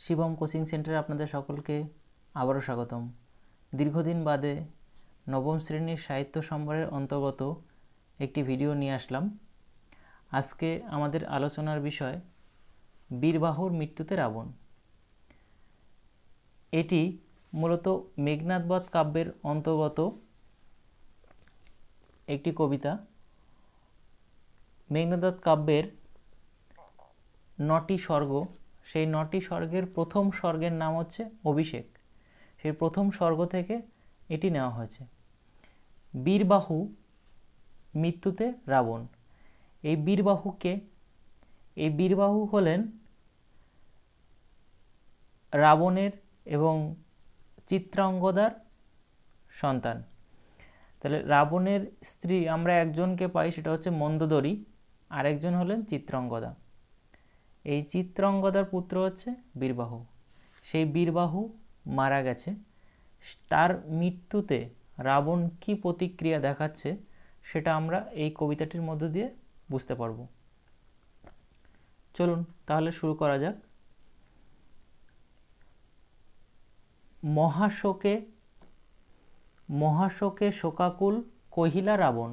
Shivam coaching সেন্টারে আপনাদের সকলকে আবারও স্বাগতম। দীর্ঘদিন বাদে নবম শ্রেণীর সাহিত্য সম্ভারের অন্তর্গত একটি ভিডিও নিয়ে আসলাম। আজকে আমাদের আলোচনার বিষয় বীরবাহুর মৃত্যুতে রাবণ। এটি মূলত মেঘনাদ বধ কাব্যের অন্তর্গত একটি কবিতা। মেঘনাদ বধ কাব্যের 9টি স্বর্গ, সেই 9টি স্বর্গের প্রথম স্বর্গের নাম হচ্ছে অভিষেক। সেই প্রথম স্বর্গ থেকে এটি নেওয়া হয়েছে। বীরবাহু মৃত্যুতে রাবণ। এই বীরবাহুকে, এই বীরবাহু হলেন রাবণের এবং চিত্রাঙ্গদার সন্তান। তাহলে রাবণের স্ত্রী আমরা একজনকে পাই, সেটা হচ্ছে মন্দোদরী, আরেকজন হলেন চিত্রাঙ্গদা। এই চিত্রাঙ্গদার পুত্র হচ্ছে বীরবাহু। সেই বীরবাহু মারা গেছে। তার মৃত্যুতে রাবণ কি প্রতিক্রিয়া দেখাচ্ছে সেটা আমরা এই কবিতাটির মধ্য দিয়ে বুঝতে পারব। চলুন তাহলে শুরু করা যাক। মহাশোকে মহাশোকে শোকাকুল কহিলা রাবণ।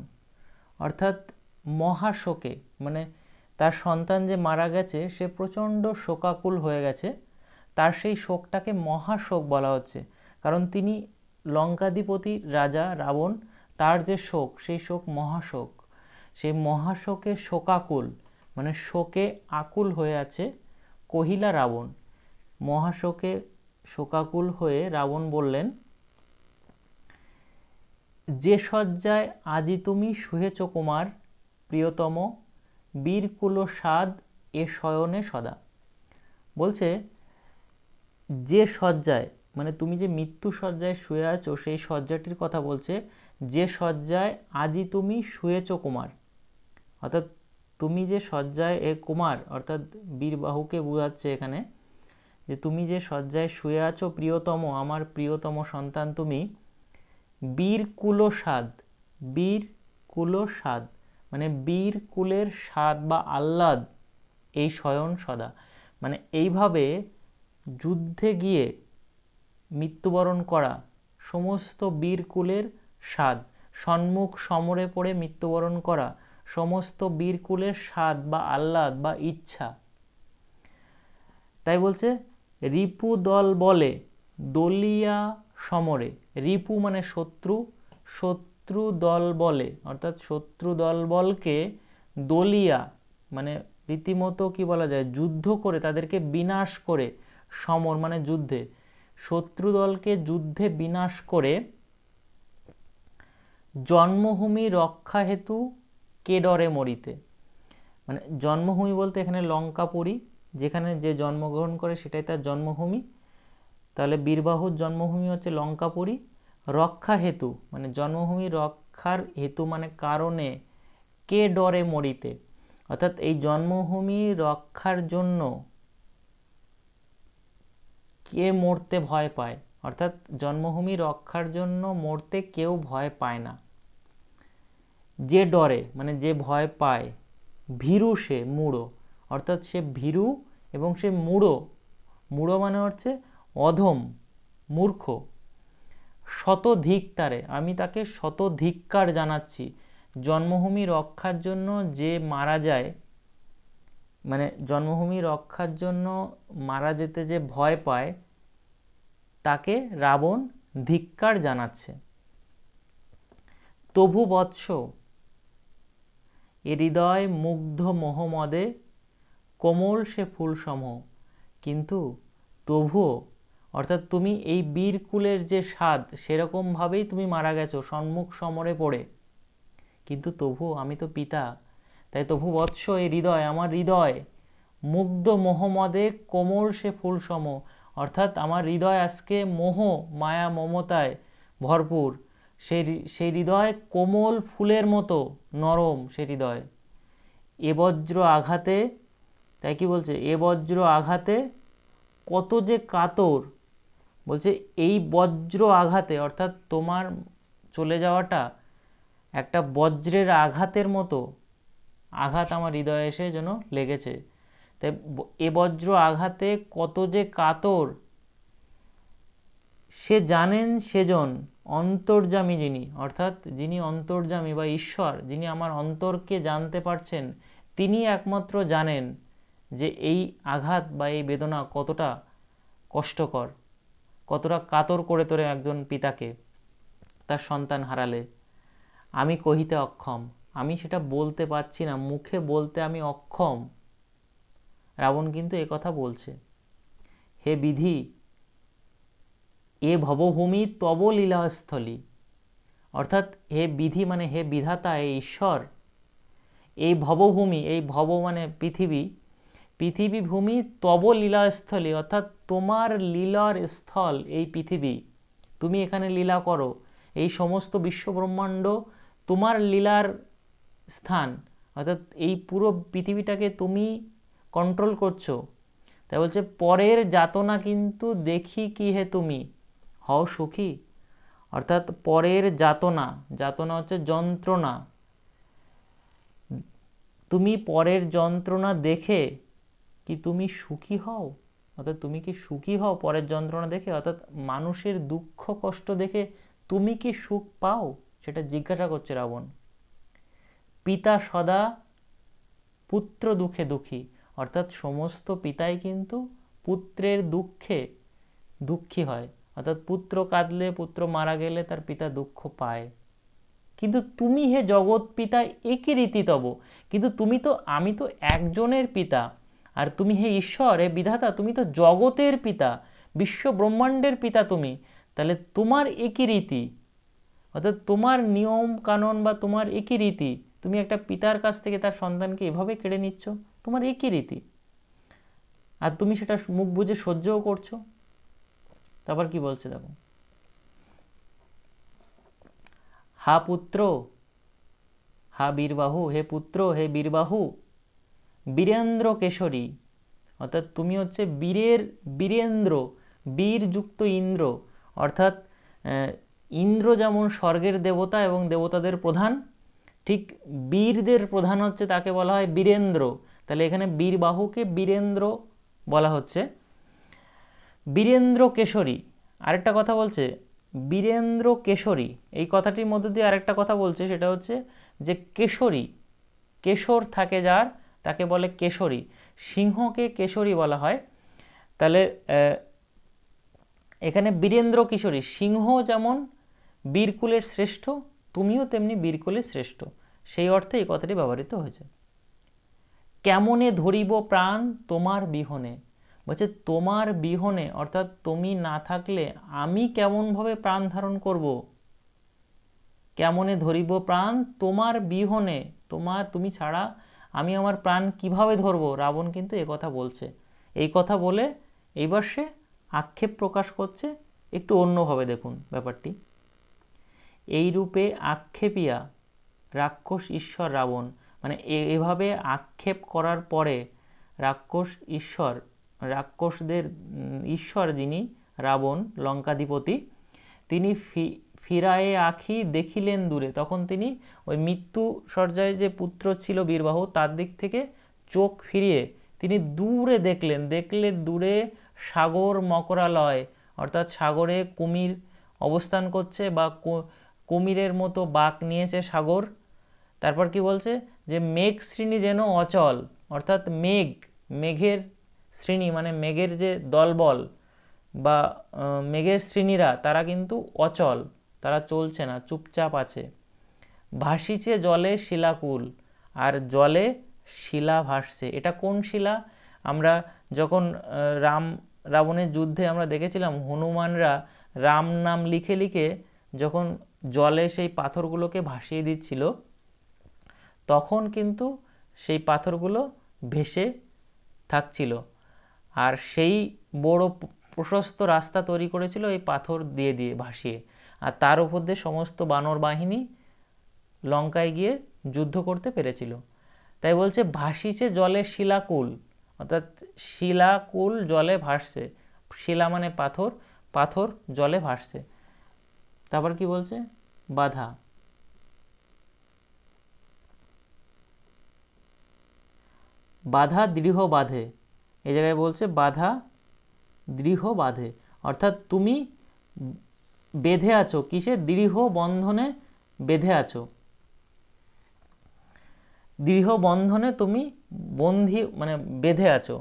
অর্থাৎ মহাশোকে মানে তার সন্তান যে মারা গেছে সে প্রচণ্ড শোকাকুল হয়ে গেছে। তার সেই শোকটাকে মহাশোক বলা হচ্ছে, কারণ তিনি লঙ্কাধিপতি রাজা রাবণ, তার যে শোক সেই শোক মহাশোক। সেই মহাশোকে শোকাকুল মানে শোকে আকুল হয়ে আছে কহিলা রাবণ। মহাশোকে শোকাকুল হয়ে রাবণ বললেন, যে শয্যায় আজি তুমি শুয়েছ কুমার প্রিয়তম বীরকুল সাদ এ শয়নে সদা। বলছে যে শয্যায় মানে তুমি যে মৃত্যু শয্যায় শুয়ে আছো সেই শয্যাটির কথা বলছে। যে শয্যায় আজি তুমি শুয়েছ কুমার, অর্থাৎ তুমি যে শয্যায় এ কুমার অর্থাৎ বীরবাহুকে বোঝাচ্ছে এখানে, যে তুমি যে শয্যায় শুয়ে আছো প্রিয়তম, আমার প্রিয়তম সন্তান তুমি, বীরকুল সাদ, বীরকুল সাদ মানে বীরকুলের স্বাদ বা আহ্লাদ এই শয়ন সদা, মানে এইভাবে যুদ্ধে গিয়ে মৃত্যুবরণ করা সমস্ত বীরকুলের স্বাদ, সম্মুখ সমরে পড়ে মৃত্যুবরণ করা সমস্ত বীরকুলের স্বাদ বা আহ্লাদ বা ইচ্ছা। তাই বলছে রিপু দল বলে দলিয়া সমরে। রিপু মানে শত্রু, শত্রু দল বলে অর্থাৎ শত্রু দল বলকে দলিয়া মানে রীতিমতো কি বলা যায়, যুদ্ধ করে তাদেরকে বিনাশ করে, সমর মানে যুদ্ধে, শত্রু দলকে যুদ্ধে বিনাশ করে জন্মভূমি রক্ষা হেতু কে ডরে মরিতে। মানে জন্মভূমি বলতে এখানে লঙ্কাপুরী, যেখানে যে জন্মগ্রহণ করে সেটাই তার জন্মভূমি। তাহলে বীরবাহুর জন্মভূমি হচ্ছে লঙ্কাপুরী। রক্ষা হেতু মানে জন্মভূমি রক্ষার হেতু মানে কারণে, কে ডরে মরিতে অর্থাৎ এই জন্মভূমি রক্ষার জন্য কে মরতে ভয় পায়, অর্থাৎ জন্মভূমি রক্ষার জন্য মরতে কেউ ভয় পায় না। যে ডরে মানে যে ভয় পায়, ভীরু সে মূঢ় অর্থাৎ সে ভীরু এবং সে মূঢ়, মূঢ় মানে হচ্ছে অধম মূর্খ। শতধিক্কারে আমি তাকে শতধিক্কার জানাচ্ছি। জন্মভূমি রক্ষার জন্য যে মারা যায় মানে জন্মভূমি রক্ষার জন্য মারা যেতে যে ভয় পায় তাকে রাবণ ধিক্কার জানাচ্ছে। তবু বৎস এ হৃদয় মুগ্ধ মোহমদে কোমল সে ফুলসম। কিন্তু তবুও অর্থাৎ তুমি এই বীরকুলের যে স্বাদ সেরকমভাবেই তুমি মারা গেছো সম্মুখ সমরে পড়ে, কিন্তু তবুও আমি তো পিতা, তাই তবু বৎস এই হৃদয় আমার হৃদয় মুগ্ধ মোহমদে কোমল সে ফুলসম অর্থাৎ আমার হৃদয় আজকে মোহ মায়া মমতায় ভরপুর। সেই হৃদয় কোমল ফুলের মতো নরম সে হৃদয়। এ বজ্র আঘাতে, তাই কি বলছে, এ বজ্র আঘাতে কত যে কাতর। বলছে এই বজ্র আঘাতে অর্থাৎ তোমার চলে যাওয়াটা একটা বজ্রের আঘাতের মতো আঘাত আমার হৃদয়ে এসে যেন লেগেছে। তাই এ বজ্র আঘাতে কত যে কাতর, সে জানেন সেজন অন্তর্যামী যিনি, অর্থাৎ যিনি অন্তর্যামী বা ঈশ্বর, যিনি আমার অন্তরকে জানতে পারছেন, তিনি একমাত্র জানেন যে এই আঘাত বা এই বেদনা কতটা কষ্টকর, কতটা কাতর করে তোলে একজন পিতাকে তার সন্তান হারালে। আমি কহিতে অক্ষম, আমি সেটা বলতে পারছি না, মুখে বলতে আমি অক্ষম। রাবণ কিন্তু এ কথা বলছে। হে বিধি, এ ভবভূমি তব লীলাস্থলী, অর্থাৎ হে বিধি মানে হে বিধাতা, হে ঈশ্বর, এই ভবভূমি, এই ভব মানে পৃথিবী, পৃথিবী ভূমি তব লীলাস্থলী, অর্থাৎ তোমার লীলার স্থল এই পৃথিবী, তুমি এখানে লীলা করো, এই সমস্ত বিশ্বব্রহ্মাণ্ড তোমার লীলার স্থান, অর্থাৎ এই পুরো পৃথিবীটাকে তুমি কন্ট্রোল করছো। তাই বলছে পরের যাতনা কিন্তু দেখি কি হে তুমি, হও সুখী, অর্থাৎ পরের যাতনা, যাতনা হচ্ছে যন্ত্রণা, তুমি পরের যন্ত্রণা দেখে কি তুমি সুখী হও, অর্থাৎ তুমি কি সুখী হও পরের যন্ত্রণা দেখে, অর্থাৎ মানুষের দুঃখ কষ্ট দেখে তুমি কি সুখ পাও, সেটা জিজ্ঞাসা করছে রাবণ। পিতা সদা পুত্র দুঃখে দুঃখী, অর্থাৎ সমস্ত পিতাই কিন্তু পুত্রের দুঃখে দুঃখী হয়, অর্থাৎ পুত্র কাঁদলে, পুত্র মারা গেলে তার পিতা দুঃখ পায়। কিন্তু তুমি হে জগৎ পিতা একই রীতি তব, কিন্তু তুমি তো, আমি তো একজনের পিতা, আর তুমি হে ঈশ্বর, হে বিধাতা, তুমি তো জগতের পিতা, বিশ্ব ব্রহ্মাণ্ডের পিতা তুমি, তাহলে তোমার একই রীতি, অর্থাৎ তোমার নিয়ম কানুন বা তোমার একই রীতি, তুমি একটা পিতার কাছ থেকে তার সন্তানকে এভাবে কেড়ে নিচ্ছ, তোমার একই রীতি, আর তুমি সেটা মুখ বুজে সহ্যও করছো। তারপর কি বলছে দেখো, হা পুত্র, হা বীরবাহু, হে পুত্র, হে বীরবাহু, বীরেন্দ্র কেশরী, অর্থাৎ তুমি হচ্ছে বীরের, বীরেন্দ্র, বীরযুক্ত ইন্দ্র, অর্থাৎ ইন্দ্র যেমন স্বর্গের দেবতা এবং দেবতাদের প্রধান, ঠিক বীরদের প্রধান হচ্ছে, তাকে বলা হয় বীরেন্দ্র। তাহলে এখানে বীরবাহুকে বীরেন্দ্র বলা হচ্ছে। বীরেন্দ্র কেশরী, আরেকটা কথা বলছে বীরেন্দ্র কেশরী, এই কথাটির মধ্যে দিয়ে আরেকটা কথা বলছে, সেটা হচ্ছে যে কেশরী, কেশর থাকে যার, তাকে বলে কেশরী, সিংহকে কেশরী বলা হয়। তাহলে এখানে বীরেন্দ্র কিশোরী, সিংহ যেমন বীরকুলের শ্রেষ্ঠ, তুমিও তেমনি বীরকুলের শ্রেষ্ঠ, সেই অর্থে এই কথাটি ব্যবহৃত হয়েছে। কেমনে ধরিব প্রাণ তোমার বিহনে, বলছে তোমার বিহনে, অর্থাৎ তুমি না থাকলে আমি কেমনভাবে প্রাণ ধারণ করব, কেমনে ধরিব প্রাণ তোমার বিহনে, তুমি ছাড়া আমি আমার প্রাণ কিভাবে ধরবো, রাবণ কিন্তু এ কথা বলছে। এই কথা বলে এইবার সে আক্ষেপ প্রকাশ করছে, একটু অন্যভাবে দেখুন ব্যাপারটি। এই রূপে আক্ষেপিয়া রাক্ষস ঈশ্বর রাবণ, মানে এভাবে আক্ষেপ করার পরে রাক্ষস ঈশ্বর, রাক্ষসদের ঈশ্বর যিনি রাবণ লঙ্কাধিপতি, তিনি ফিরায়ে আঁখি দেখিলেন দূরে, তখন তিনি ওই মৃত্যু শয্যায় যে পুত্র ছিল বীরবাহু তার দিক থেকে চোখ ফিরিয়ে তিনি দূরে দেখলেন, দূরে সাগর মকরালয়, অর্থাৎ সাগরে কুমির অবস্থান করছে বা কুমিরের মতো বাঁক নিয়েছে সাগর। তারপর কি বলছে যে মেঘ শ্রেণী যেন অচল, অর্থাৎ মেঘের শ্রেণী মানে মেঘের যে দলবল বা মেঘের শ্রেণীরা তারা কিন্তু অচল, তারা চলছে না, চুপচাপ আছে। ভাসিছে জলে শিলাকুল, আর জলে শিলা ভাসছে। এটা কোন শিলা? আমরা যখন রাবণের যুদ্ধে আমরা দেখেছিলাম হনুমানরা রাম নাম লিখে লিখে যখন জলে সেই পাথরগুলোকে ভাসিয়ে দিচ্ছিল, তখন কিন্তু সেই পাথরগুলো ভেসে থাকছিল, আর সেই বড় প্রশস্ত রাস্তা তৈরি করেছিল এই পাথর দিয়ে দিয়ে ভাসিয়ে, আর তার উপর দিয়ে সমস্ত বানর বাহিনী লঙ্কায় গিয়ে যুদ্ধ করতে পেরেছিল। তাই বলছে ভাসিছে জলে শিলাকুল, অর্থাৎ শিলাকুল জলে ভাসছে, শিলা মানে পাথর, পাথর জলে ভাসছে। তারপর কি বলছে, বাধা, বাধা দৃঢ় বাঁধে, এই জায়গায় বলছে বাধা দৃঢ় বাঁধে, অর্থাৎ তুমি বেঁধে আছো, কিসে? দৃঢ় বন্ধনে বেঁধে আছো, দৃঢ় বন্ধনে তুমি বন্ধি মানে বেঁধে আছো।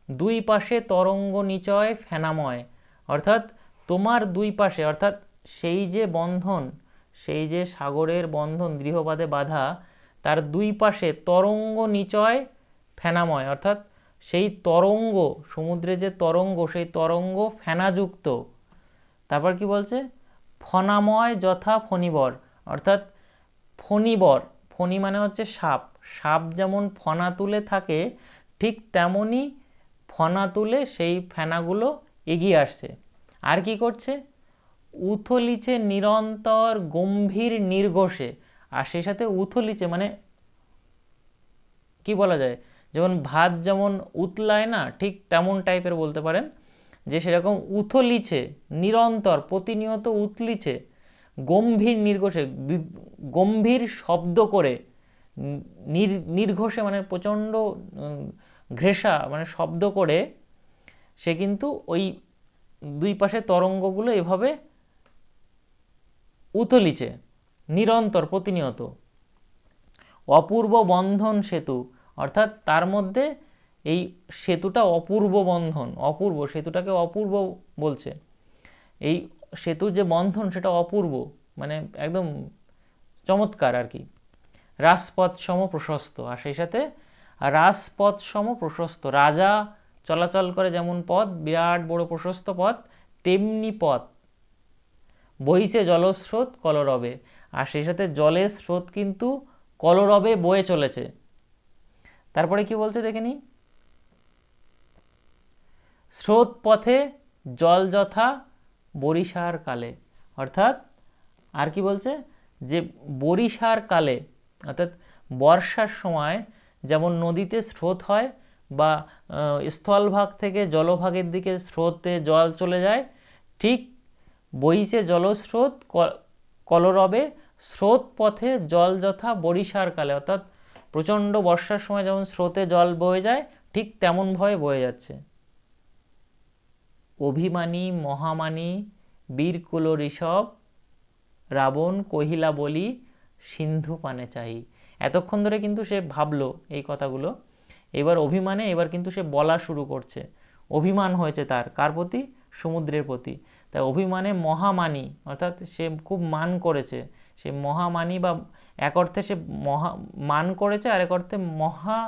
দুই পাশে তরঙ্গ নিচয় ফেনাময়, অর্থাৎ তোমার দুই পাশে, অর্থাৎ সেই যে বন্ধন, সেই যে সাগরের বন্ধন দৃঢ়বাদে বাঁধা, তার দুই পাশে তরঙ্গ নিচয় ফেনাময়, অর্থাৎ সেই তরঙ্গ, সমুদ্রে যে তরঙ্গ, সেই তরঙ্গ ফেনাযুক্ত। তারপর কি বলছে? ফণাময় যথা ফণিবর, অর্থাৎ ফণিবর, ফণি মানে হচ্ছে সাপ, সাপ যেমন ফণা তুলে থাকে ঠিক তেমনই ফণা তুলে সেই ফেনাগুলো এগিয়ে আসছে। আর কি করছে? উথলিছে নিরন্তর গম্ভীর নির্ঘোষে, আর সেই সাথে উথলিছে মানে কি বলা যায়, যেমন ভাত যেমন উতলায় না, ঠিক তেমন টাইপের বলতে পারেন, যে সেরকম উথলিছে নিরন্তর, প্রতিনিয়ত উতলিছে, গম্ভীর নির্ঘোষে, গম্ভীর শব্দ করে, নির্ঘোষে মানে প্রচণ্ড ঘেঁষা মানে শব্দ করে সে কিন্তু ওই দুই পাশে তরঙ্গগুলো এভাবে উতলিছে নিরন্তর প্রতিনিয়ত। অপূর্ব বন্ধন সেতু, অর্থাৎ তার মধ্যে এই সেতুটা অপূর্ব বন্ধন, অপূর্ব, সেতুটাকে অপূর্ব বলছে, এই সেতুর যে বন্ধন সেটা অপূর্ব মানে একদম চমৎকার আর কি। রাজপথ সম প্রশস্ত, আর সেই সাথে রাজপথ সম প্রশস্ত, রাজা চলাচল করে যেমন পথ, বিরাট বড় প্রশস্ত পথ, তেমনি পথ। বইছে জলস্রোত কলরবে, আর সেই সাথে জলের স্রোত কিন্তু কলরবে বয়ে চলেছে। তারপরে কি বলছে দেখে নি? স্রোত পথে জল যথা বরিশার কালে, অর্থাৎ আর কি বলছে? যে বরিশার কালে, অর্থাৎ বর্ষার সময় যেমন নদীতে স্রোত হয় বা স্থলভাগ থেকে জলভাগের দিকে স্রোতে জল চলে যায়, ঠিক বইছে জলস্রোত কলরবে, স্রোত পথে জল যথা বরিশার কালে, অর্থাৎ প্রচণ্ড বর্ষার সময় যেমন স্রোতে জল বয়ে যায় ঠিক তেমনভাবে বয়ে যাচ্ছে। অভিমানী মহামানী বীরকুল ঋষভ রাবণ কহিলা বলি সিন্ধু পানে চাই। এতক্ষণ ধরে কিন্তু সে ভাবলো এই কথাগুলো, এবার অভিমানে এবার কিন্তু সে বলা শুরু করছে। অভিমান হয়েছে তার, কার প্রতি? সমুদ্রের প্রতি। তাই অভিমানে মহামানী, অর্থাৎ সে খুব মান করেছে, সে মহামানী বা এক অর্থে সে মান করেছে, আর এক অর্থে মহা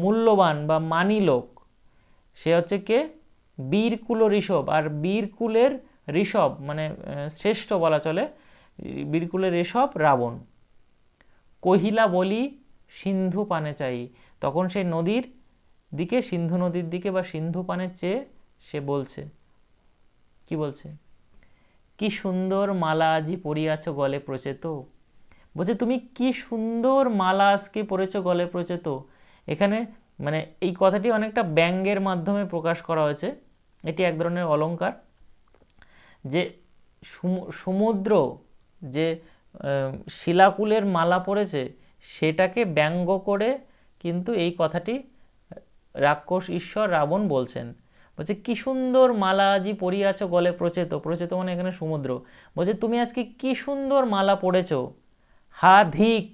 মূল্যবান বা মানী লোক। সে হচ্ছে কে? বীরকুল ঋষভ, আর বীরকুলের ঋষভ মানে শ্রেষ্ঠ বলা চলে, বীরকুলের ঋষভ রাবণ। কহিলা বলি সিন্ধু পানে চাই, তখন সেই নদীর দিকে, সিন্ধু নদীর দিকে বা সিন্ধু পানে চেয়ে সে বলছে, কি বলছে? কি সুন্দর মালা আজি পরিয়াছ গলে প্রচেত, বলছে তুমি কি সুন্দর মালা আজকে পরেছ গলে প্রচেত। এখানে মানে এই কথাটি অনেকটা ব্যঙ্গের মাধ্যমে প্রকাশ করা হয়েছে, এটি এক ধরনের অলঙ্কার, যে সমুদ্র যে শিলাকুলের মালা পরেছে সেটাকে ব্যঙ্গ করে কিন্তু এই কথাটি রাক্ষস ঈশ্বর রাবণ বলছেন। বলছে কি সুন্দর মালা আজি পরিয়াছ গলে প্রচেত, প্রচেত মানে এখানে সমুদ্র। বলছে তুমি আজকে কি সুন্দর মালা পরেছ, হা ধিক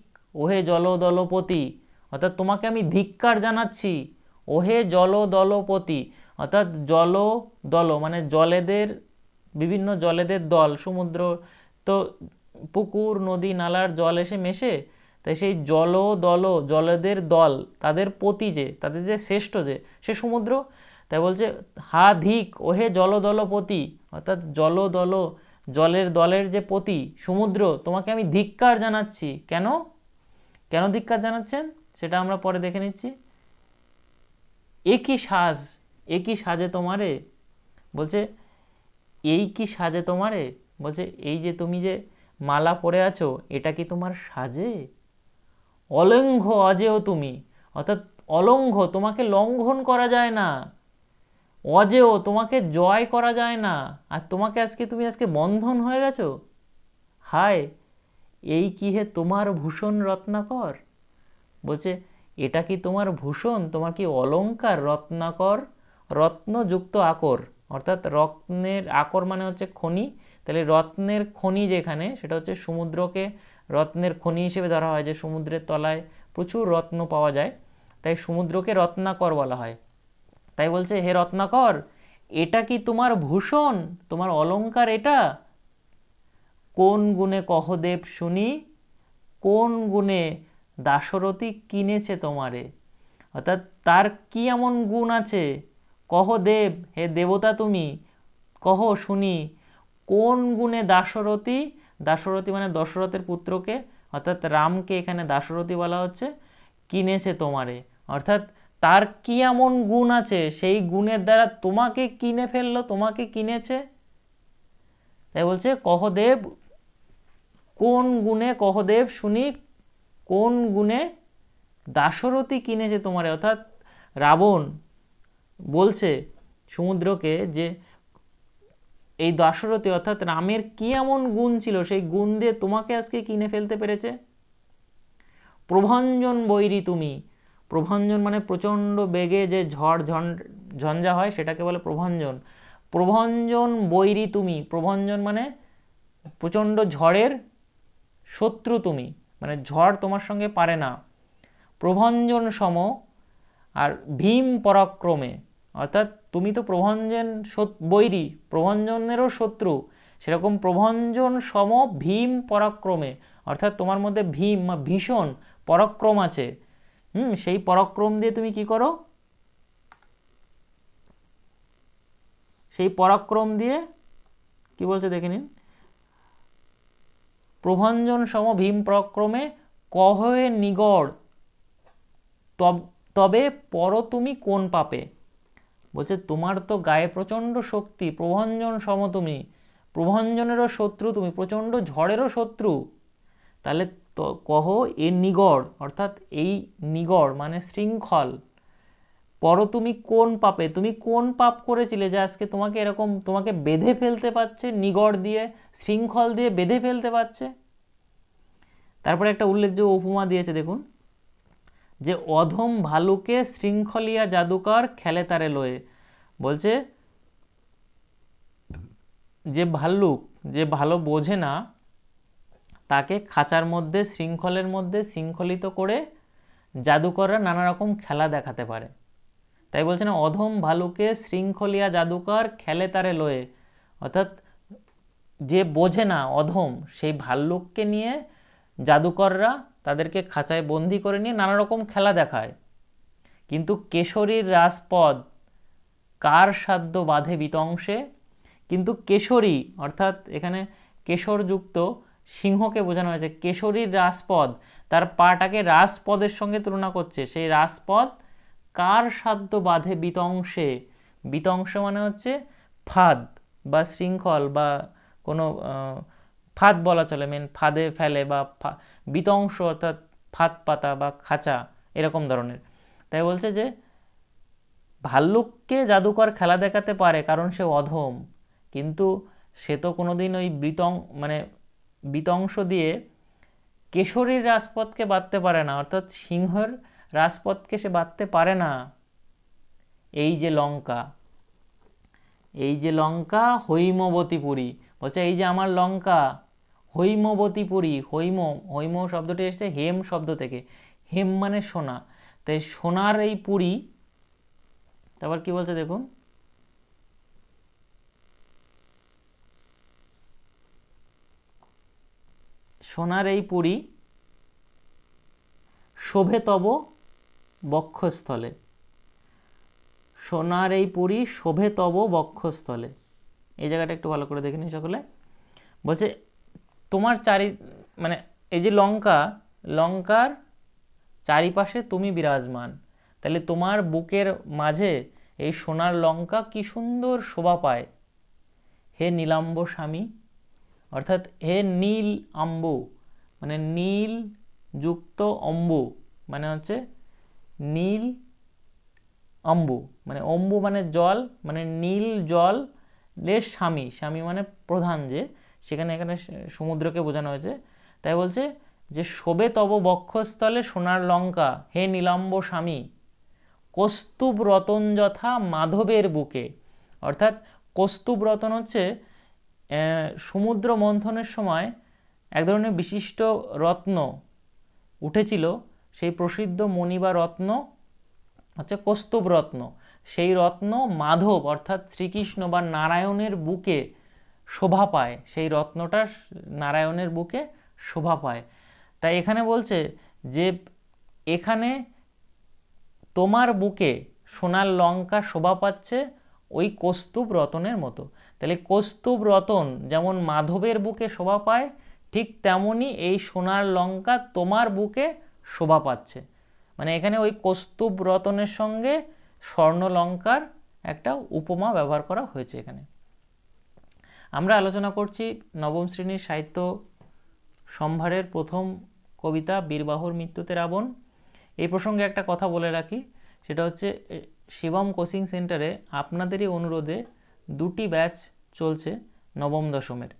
ওহে জলদলপতি, অর্থাৎ তোমাকে আমি ধিক্কার জানাচ্ছি, ওহে জলদলপতি, অর্থাৎ জলদল মানে জলেদের, বিভিন্ন জলেদের দল, সমুদ্র তো পুকুর নদী নালার জল এসে মেশে, তাই সেই জলদল জলেদের দল, তাদের পতি যে, তাদের যে শ্রেষ্ঠ যে সে সমুদ্র। তাই বলছে হা ধিক ওহে জলদলপতি, অর্থাৎ জলদল জলের দলের যে পতি সমুদ্র, তোমাকে আমি ধিক্কার জানাচ্ছি। কেন কেন ধিক্কার জানাচ্ছেন সেটা আমরা পরে দেখে নিচ্ছি। একই সাজ, একই সাজে তোমারে, বলছে এই কি সাজে তোমারে, বলছে এই যে তুমি যে মালা পরে আছো এটা কি তোমার সাজে? অলঙ্ঘ অজেয় তুমি, অর্থাৎ অলঙ্ঘ তোমাকে লঙ্ঘন করা যায় না, অজেয় তোমাকে জয় করা যায় না, আর তোমাকে আজকে তুমি আজকে বন্ধন হয়ে গেছো। হায় এই কি হে তোমার ভূষণ রত্নাকর, বলছে এটা কি তোমার ভূষণ, তোমার কি অলংকার, রত্নাকর, রত্নযুক্ত আকর, অর্থাৎ রত্নের আকর মানে হচ্ছে খনি, তাহলে রত্নের খনি যেখানে, সেটা হচ্ছে সমুদ্রকে রত্নের খনি হিসেবে ধরা হয়, যে সমুদ্রের তলায় প্রচুর রত্ন পাওয়া যায়, তাই সমুদ্রকে রত্নাকর বলা হয়। তাই বলছে হে রত্নাকর, এটা কি তোমার ভূষণ, তোমার অলংকার এটা? কোন গুণে কহ দেব শুনি, কোন গুণে দাশরথী কিনেছে তোমারে, অর্থাৎ তার কি এমন গুণ আছে, কহ দেব, হে দেবতা তুমি, কহ শুনি, কোন গুণে দাশরথী, দাশরথী মানে দশরথের পুত্রকে, অর্থাৎ রামকে এখানে দাশরথী বলা হচ্ছে, কিনেছে তোমারে, অর্থাৎ তার কি এমন গুণ আছে সেই গুণের দ্বারা তোমাকে কিনে ফেললো, তোমাকে কিনেছে। তাই বলছে কহদেব, কোন গুণে কহদেব শুনি, কোন গুণে দাশরথী কিনেছে তোমারে, অর্থাৎ রাবণ বলছে সমুদ্রকে যে এই দাশরথী অর্থাৎ রামের কি এমন গুণ ছিল সেই গুণ দিয়ে তোমাকে আজকে কিনে ফেলতে পেরেছে। প্রভঞ্জন বৈরী তুমি, প্রভঞ্জন মানে প্রচণ্ড বেগে যে ঝড় ঝঞ্ঝা হয় সেটাকে বলে প্রভঞ্জন। প্রভঞ্জন বৈরী তুমি, প্রভঞ্জন মানে প্রচণ্ড ঝড়ের শত্রু তুমি, মানে ঝড় তোমার সঙ্গে পারে না। প্রভঞ্জন সম, আর ভীম পরাক্রমে, অর্থাৎ তুমি তো প্রভঞ্জন বৈরী, প্রভঞ্জনেরও শত্রু, সেরকম প্রভঞ্জন সম ভীম পরাক্রমে, অর্থাৎ তোমার মধ্যে ভীম বা ভীষণ পরাক্রম আছে। সেই পরাক্রম দিয়ে তুমি কি করো, সেই পরাক্রম দিয়ে কি বলছে দেখে নিন, প্রভঞ্জন সম ভীম পরাক্রমে কহে নিগড়, তবে পর তুমি কোন পাপে। বলছে তোমার তো গায়ে প্রচণ্ড শক্তি, প্রভঞ্জন সম তুমি, প্রভঞ্জনেরও শত্রু তুমি, প্রচণ্ড ঝড়েরও শত্রু, তাহলে তো কহ এ নিগড়, অর্থাৎ এই নিগড় মানে শৃঙ্খল, পর তুমি কোন পাপে, তুমি কোন পাপ করেছিলে যে আজকে তোমাকে এরকম, তোমাকে বেঁধে ফেলতে পারছে, নিগড় দিয়ে শৃঙ্খল দিয়ে বেঁধে ফেলতে পারছে। তারপরে একটা উল্লেখযোগ্য উপমা দিয়েছে দেখুন, যে অধম ভালুকে শৃঙ্খলিয়া জাদুকর খেলে তারে লয়ে। বলছে যে ভাল্লুক, যে ভালো বোঝে না, তাকে খাঁচার মধ্যে শৃঙ্খলের মধ্যে শৃঙ্খলিত করে জাদুকররা নানা রকম খেলা দেখাতে পারে। তাই বলছে না, অধম ভালুকে শৃঙ্খলিয়া জাদুকর খেলে তারে লয়ে, অর্থাৎ যে বোঝে না অধম, সেই ভাল্লুককে নিয়ে জাদুকররা তাদেরকে খাঁচায় বন্দি করে নিয়ে নানা রকম খেলা দেখায়। কিন্তু কেশরীর রাজপদ কার সাধ্য বাঁধে বিতংশে, কিন্তু কেশরী অর্থাৎ এখানে কেশরযুক্ত সিংহকে বোঝানো হয়েছে, কেশরীর রাজপদ, তার পাটাকে রাজপদের সঙ্গে তুলনা করছে, সেই রাজপদ কার সাধ্য বাঁধে বিতংশে, বিতংশ মানে হচ্ছে ফাঁদ বা শৃঙ্খল বা কোনো ফাঁদ বলা চলে, মেন ফাঁদে ফেলে বা বিতংশ অর্থাৎ ফাঁদ পাতা বা খাঁচা এরকম ধরনের। তাই বলছে যে ভাল্লুককে জাদুকর খেলা দেখাতে পারে কারণ সে অধম, কিন্তু সে তো কোনোদিন ওই বিতংশ দিয়ে কেশরীর রাজপথকে বাঁধতে পারে না, অর্থাৎ সিংহের রাজপথকে সে বাঁধতে পারে না। এই যে লঙ্কা, এই যে লঙ্কা হৈমবতীপুরী, বলছে এই যে আমার লঙ্কা হৈমবতীপুরী, হৈম, হৈম শব্দটি এসেছে হেম শব্দ থেকে, হেম মানে সোনা, তাই সোনার এই পুরী। তারপর কি বলছে দেখুন, সোনার এই পুরী শোভে তব বক্ষস্থলে, সোনার এই পুরী শোভে তব বক্ষস্থলে। এই জায়গাটা একটু ভালো করে দেখে নিন সকলে। বলছে তোমার মানে এই যে লঙ্কা, লঙ্কার চারিপাশে তুমি বিরাজমান, তাহলে তোমার বুকের মাঝে এই সোনার লঙ্কা কি সুন্দর শোভা পায়। হে নীলাম্ব স্বামী, অর্থাৎ হে নীল আম্বু, মানে নীল যুক্ত অম্বু মানে হচ্ছে নীল অম্বু, মানে অম্বু মানে জল, মানে নীল জলের স্বামী, স্বামী মানে প্রধান, যে সেখানে এখানে সমুদ্রকে বোঝানো হয়েছে। তাই বলছে যে শোবে তব বক্ষস্থলে সোনার লঙ্কা হে নীলাম্ব স্বামী, কস্তুভ রতন যথা মাধবের বুকে। অর্থাৎ কস্তুভ রতন হচ্ছে সমুদ্র মন্থনের সময় এক ধরনের বিশিষ্ট রত্ন উঠেছিল, সেই প্রসিদ্ধ মণি বা রত্ন হচ্ছে কস্তুভ রত্ন। সেই রত্ন মাধব অর্থাৎ শ্রীকৃষ্ণ বা নারায়ণের বুকে শোভা পায়, সেই রত্নটা নারায়ণের বুকে শোভা পায়। তাই এখানে বলছে যে এখানে তোমার বুকে সোনার লঙ্কা শোভা পাচ্ছে ওই কস্তুভ রতনের মতো। তাহলে কস্তুভ রতন যেমন মাধবের বুকে শোভা পায়, ঠিক তেমনই এই সোনার লঙ্কা তোমার বুকে শোভা পাচ্ছে। মানে এখানে ওই কস্তুভ রতনের সঙ্গে স্বর্ণ লঙ্কার একটা উপমা ব্যবহার করা হয়েছে। এখানে আমরা আলোচনা করছি নবম শ্রেণীর সাহিত্য সম্ভারের প্রথম কবিতা বীরবাহুর মৃত্যুতে রাবণ। এই প্রসঙ্গে একটা কথা বলে রাখি, সেটা হচ্ছে শিবম কোচিং সেন্টারে আপনাদেরই অনুরোধে দুটি ব্যাচ চলছে নবম দশমের।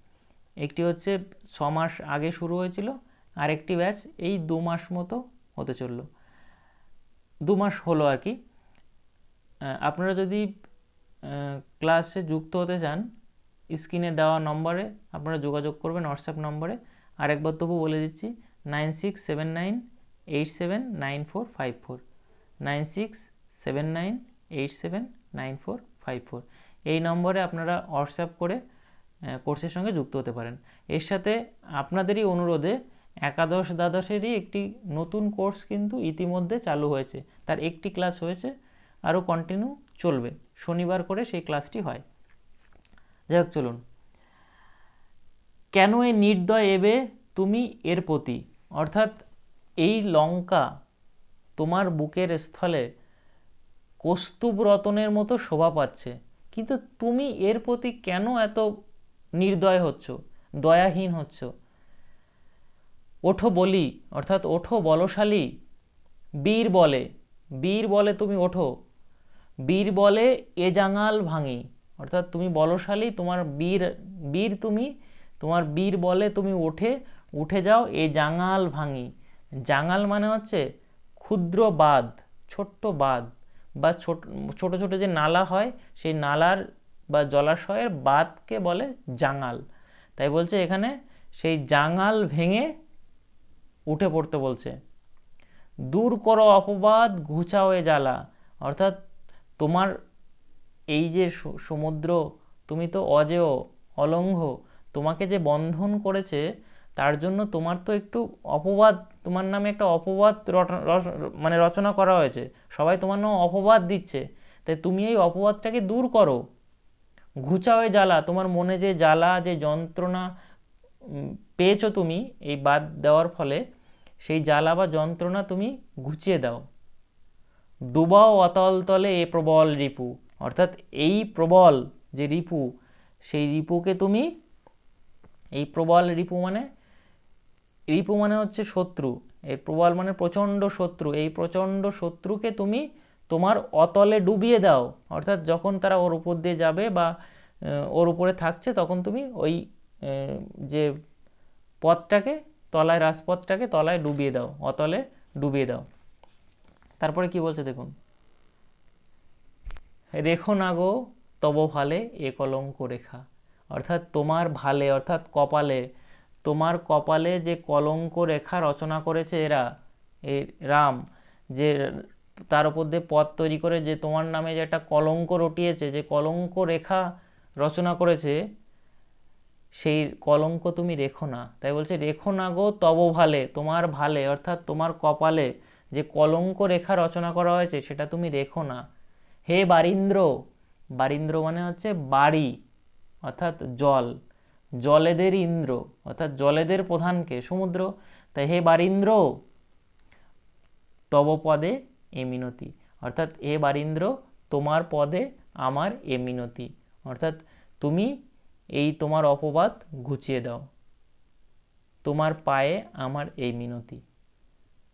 একটি হচ্ছে 6 মাস আগে শুরু হয়েছিল, আর একটি ব্যাচ এই 2 মাস মতো হতে চললো, 2 মাস হলো আর কি। আপনারা যদি ক্লাসে যুক্ত হতে চান স্ক্রিনে দেওয়া নম্বরে আপনারা যোগাযোগ করবেন, হোয়াটসঅ্যাপ নম্বরে। আরেকবার তবু বলে দিচ্ছি 9679879454, 9679879454 এই নম্বরে আপনারা হোয়াটসঅ্যাপ করে কোর্সের সঙ্গে যুক্ত হতে পারেন। এর সাথে আপনাদেরই অনুরোধে একাদশ দ্বাদশেরই একটি নতুন কোর্স কিন্তু ইতিমধ্যে চালু হয়েছে, তার একটি ক্লাস হয়েছে, আরও কন্টিনিউ চলবে, শনিবার করে সেই ক্লাসটি হয়। যাই হোক চলুন। কেন এ নির্দয় এবে তুমি এর প্রতি, অর্থাৎ এই লঙ্কা তোমার বুকের স্থলে কস্তুভ রতনের মতো শোভা পাচ্ছে, কিন্তু তুমি এর প্রতি কেন এত নির্দয় হচ্ছ, দয়াহীন হচ্ছ। ওঠো বলি, অর্থাৎ ওঠো বলশালী, বীর বলে, বীর বলে তুমি ওঠো, বীর বলে এ জাঙাল ভাঙি, অর্থাৎ তুমি বলশালী, তোমার বীর তুমি, তোমার বীর বলে তুমি উঠে যাও এ জাঙাল ভাঙি। জাঙাল মানে হচ্ছে ক্ষুদ্র বাঁধ, ছোট্ট বাঁধ বা ছোট ছোট যে নালা হয়, সেই নালার বা জলাশয়ের বাঁধকে বলে জাঙাল। তাই বলছে এখানে সেই জাঙাল ভেঙে উঠে পড়তে বলছে। দূর করো অপবাদ ঘুচাও এ জ্বালা, অর্থাৎ তোমার এই যে সমুদ্র, তুমি তো অজেয় অলঙ্ঘ, তোমাকে যে বন্ধন করেছে তার জন্য তোমার তো একটু অপবাদ, তোমার নামে একটা অপবাদ মানে রচনা করা হয়েছে, সবাই তোমার নামে অপবাদ দিচ্ছে, তাই তুমি এই অপবাদটাকে দূর করো। ঘুচাও এ জ্বালা, তোমার মনে যে জ্বালা, যে যন্ত্রণা পেয়েছো তুমি এই বাদ দেওয়ার ফলে, সেই জ্বালা বা যন্ত্রণা তুমি ঘুচিয়ে দাও। ডুবাও অতল তলে এ প্রবল রিপু, অর্থাৎ এই প্রবল যে রিপু, সেই রিপুকে তুমি, এই প্রবল রিপু মানে হচ্ছে শত্রু, এই প্রবল মানে প্রচণ্ড শত্রু, এই প্রচণ্ড শত্রুকে তুমি তোমার অতলে ডুবিয়ে দাও। অর্থাৎ যখন তারা ওর উপর দিয়ে যাবে বা ওর উপরে থাকছে, তখন তুমি ওই যে পথটাকে তলায়, রাজপথটাকে তলায় ডুবিয়ে দাও, অতলে ডুবিয়ে দাও। তারপরে কি বলছে দেখুন, রেখো না গো তব ভালে এ কলঙ্ক রেখা, অর্থাৎ তোমার ভালে অর্থাৎ কপালে, তোমার কপালে যে কলঙ্ক রেখা রচনা করেছে এরা, এই রাম, যে তার উপর দিয়ে পথ তৈরি করে যে তোমার নামে যে একটা কলঙ্ক রটিয়েছে, যে কলঙ্ক রেখা রচনা করেছে, সেই কলঙ্ক তুমি রেখো না। তাই বলছে রেখো না গো তব ভালে, তোমার ভালে অর্থাৎ তোমার কপালে যে কলঙ্ক রেখা রচনা করা হয়েছে সেটা তুমি রেখো না। হে বারীন্দ্র, বারীন্দ্র মানে হচ্ছে বাড়ি অর্থাৎ জল, জলেদের ইন্দ্র অর্থাৎ জলেদের প্রধানকে সমুদ্র, তাই হে বারীন্দ্র তব পদে এ মিনতি, অর্থাৎ হে বারীন্দ্র তোমার পদে আমার এ মিনতি, অর্থাৎ তুমি এই তোমার অপবাদ ঘুচিয়ে দাও, তোমার পায়ে আমার এই মিনতি।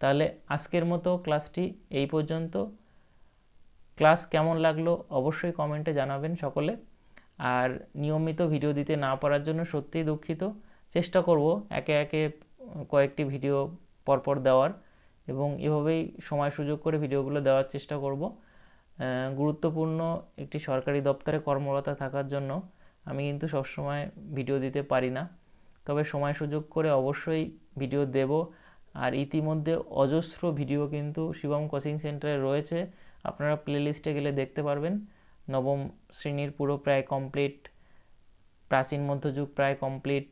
তাহলে আজকের মতো ক্লাসটি এই পর্যন্ত। ক্লাস কেমন লাগলো অবশ্যই কমেন্টে জানাবেন সকলে। আর নিয়মিত ভিডিও দিতে না পারার জন্য সত্যিই দুঃখিত, চেষ্টা করব একে একে কয়েকটি ভিডিও পরপর দেওয়ার, এবং এভাবেই সময় সুযোগ করে ভিডিওগুলো দেওয়ার চেষ্টা করব। গুরুত্বপূর্ণ একটি সরকারি দপ্তরে কর্মরত থাকার জন্য আমি কিন্তু সবসময় ভিডিও দিতে পারি না, তবে সময় সুযোগ করে অবশ্যই ভিডিও দেব। আর ইতিমধ্যে অজস্র ভিডিও কিন্তু শিবম কোচিং সেন্টারে রয়েছে, আপনারা প্লেলিস্টে গেলে দেখতে পারবেন। নবম শ্রেণীর পুরো প্রায় কমপ্লিট, প্রাচীন মধ্যযুগ প্রায় কমপ্লিট,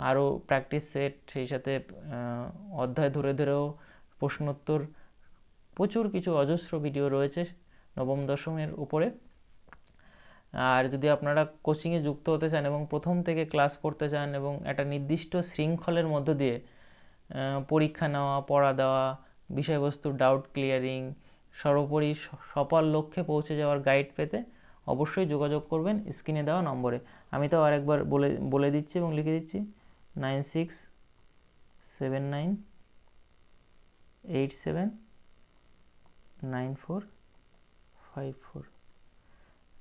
আরও প্র্যাকটিস সেট, সেই সাথে অধ্যায় ধরে ধরেও প্রশ্নোত্তর, প্রচুর কিছু অজস্র ভিডিও রয়েছে নবম দশমের উপরে। আর যদি আপনারা কোচিংয়ে যুক্ত হতে চান এবং প্রথম থেকে ক্লাস করতে চান এবং একটা নির্দিষ্ট শৃঙ্খলের মধ্য দিয়ে পরীক্ষা নেওয়া, পড়া দেওয়া, বিষয়বস্তুর ডাউট ক্লিয়ারিং, সর্বোপরি সফল লক্ষ্যে পৌঁছে যাওয়ার গাইড পেতে অবশ্যই যোগাযোগ করবেন স্ক্রিনে দেওয়া নম্বরে। আমি তো আরেকবার বলে দিচ্ছি এবং লিখে দিচ্ছি 9679879454,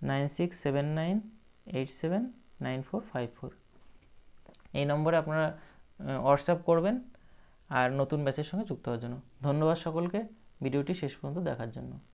9679879454। এই নম্বরে আপনারা হোয়াটসঅ্যাপ করবেন আর নতুন ব্যাচের সঙ্গে যুক্ত হওয়ার জন্য। ধন্যবাদ সকলকে ভিডিওটি শেষ পর্যন্ত দেখার জন্য।